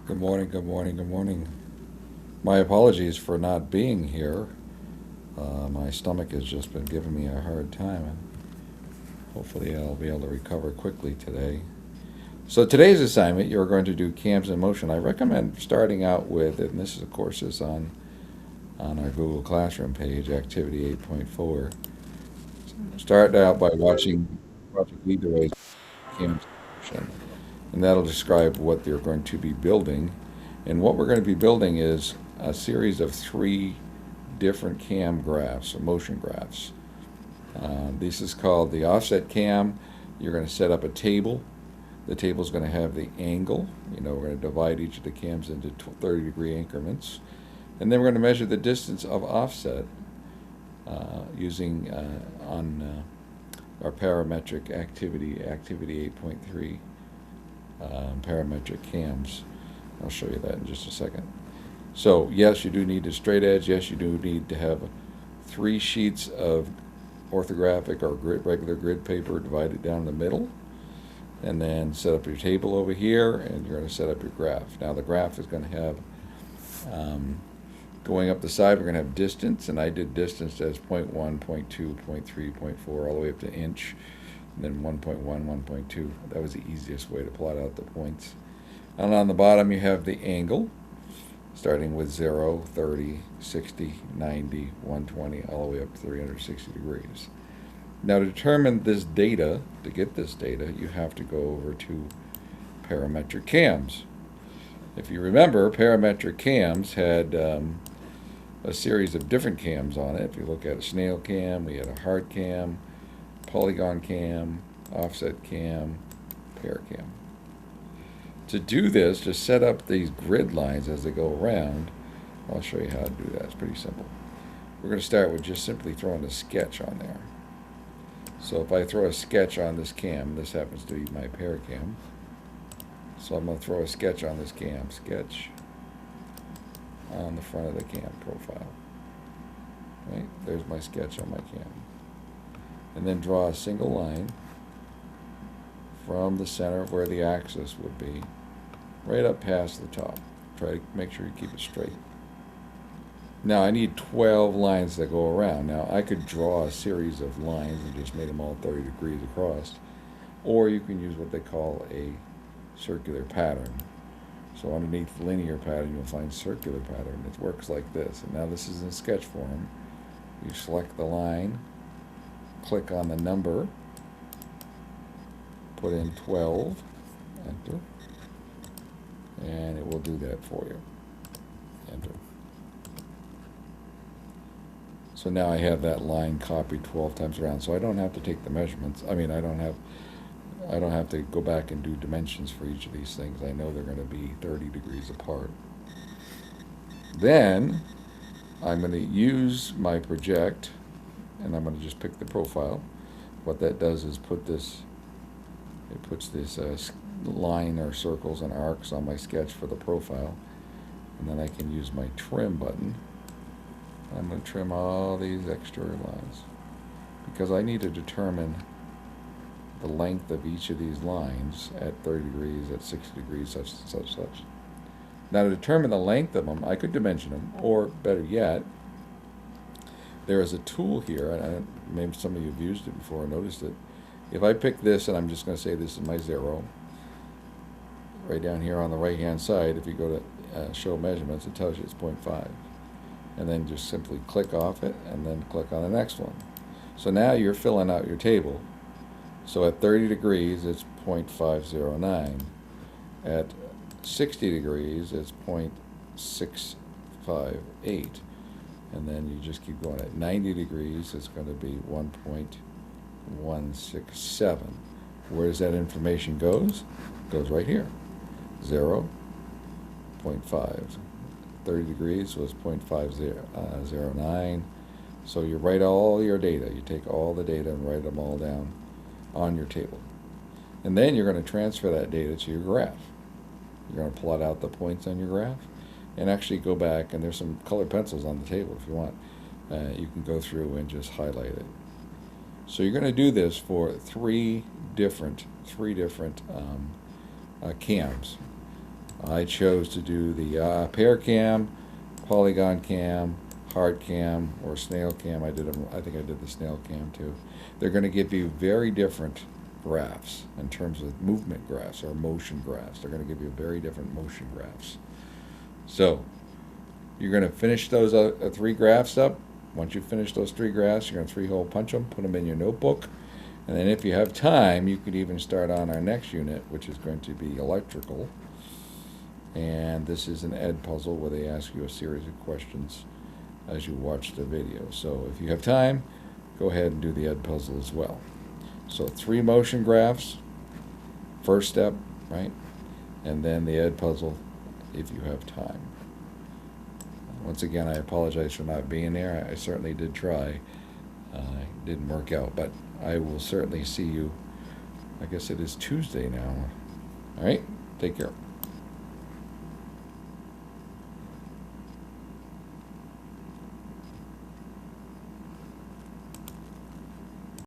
Good morning, good morning, good morning. My apologies for not being here. My stomach has just been giving me a hard time, and hopefully I'll be able to recover quickly today. So today's assignment, you're going to do cams in motion. I recommend starting out with, and this is of course is on our Google Classroom page, Activity 8.4. Start out by watching Project Lead the Way cams in motion, and that'll describe what you're going to be building. And what we're going to be building is a series of three different cam graphs, or motion graphs. This is called the offset cam. You're going to set up a table. The table is going to have the angle. We're going to divide each of the cams into 30-degree increments. And then we're going to measure the distance of offset using on our parametric activity 8.3 parametric cams. I'll show you that in just a second. So yes, you do need a straight edge. Yes, you do need to have 3 sheets of orthographic or regular grid paper divided down the middle. And then set up your table over here, and you're going to set up your graph. Now the graph is going to have, going up the side, we're going to have distance, and I did distance as 0.1, 0.2, 0.3, 0.4, all the way up to inch, and then 1.1, 1.2. That was the easiest way to plot out the points. And on the bottom you have the angle, starting with 0, 30, 60, 90, 120, all the way up to 360 degrees. Now to determine this data, to get this data, you have to go over to parametric cams. If you remember, parametric cams had a series of different cams on it. If you look at a snail cam, we had a heart cam, polygon cam, offset cam, pair cam. To do this, just set up these grid lines as they go around. I'll show you how to do that. It's pretty simple. We're going to start with just simply throwing a sketch on there. So if I throw a sketch on this cam, this happens to be my pair cam. So I'm going to throw a sketch on this cam, sketch on the front of the cam profile. Right, there's my sketch on my cam. And then draw a single line from the center of where the axis would be, right up past the top. Try to make sure you keep it straight. Now I need 12 lines that go around. Now I could draw a series of lines and just make them all 30 degrees across, or you can use what they call a circular pattern. So underneath the linear pattern you'll find circular pattern. It works like this. And now this is in sketch form. You select the line, click on the number, put in 12, enter, and it will do that for you. Enter. So now I have that line copied 12 times around, so I don't have to take the measurements. I don't have to go back and do dimensions for each of these things. I know they're going to be 30 degrees apart. Then I'm going to use my project, and I'm going to just pick the profile. What that does is it puts this line or circles and arcs on my sketch for the profile, and then I can use my trim button. I'm going to trim all these exterior lines because I need to determine the length of each of these lines at 30 degrees, at 60 degrees, such and such, such. Now to determine the length of them, I could dimension them, or better yet, there is a tool here, and maybe some of you have used it before or noticed it. If I pick this, and I'm just going to say this is my 0, right down here on the right hand side, if you go to show measurements, it tells you it's 0.5. And then just simply click off it and then click on the next one. So now you're filling out your table. So at 30 degrees it's 0.509. At 60 degrees it's 0.658. And then you just keep going. At 90 degrees it's going to be 1.167. Where does that information goes? It goes right here. 0, 0.5. 30 degrees was 0.509. So you write all your data. You take all the data and write them all down on your table. And then you're going to transfer that data to your graph. You're going to plot out the points on your graph and actually go back, and there's some colored pencils on the table if you want. You can go through and just highlight it. So you're going to do this for three different cams. I chose to do the pear cam, polygon cam, hard cam, or snail cam. I think I did the snail cam too. They're going to give you very different graphs in terms of movement graphs or motion graphs. They're going to give you very different motion graphs. So you're going to finish those 3 graphs up. Once you finish those 3 graphs, you're going to 3-hole punch them, put them in your notebook, and then if you have time, you could even start on our next unit, which is going to be electrical. And this is an Ed puzzle where they ask you a series of questions as you watch the video. So if you have time, go ahead and do the Ed puzzle as well. So 3 motion graphs, first step, right? And then the Ed puzzle if you have time. Once again, I apologize for not being there. I certainly did try. It didn't work out, but I will certainly see you. I guess it is Tuesday now. All right, take care.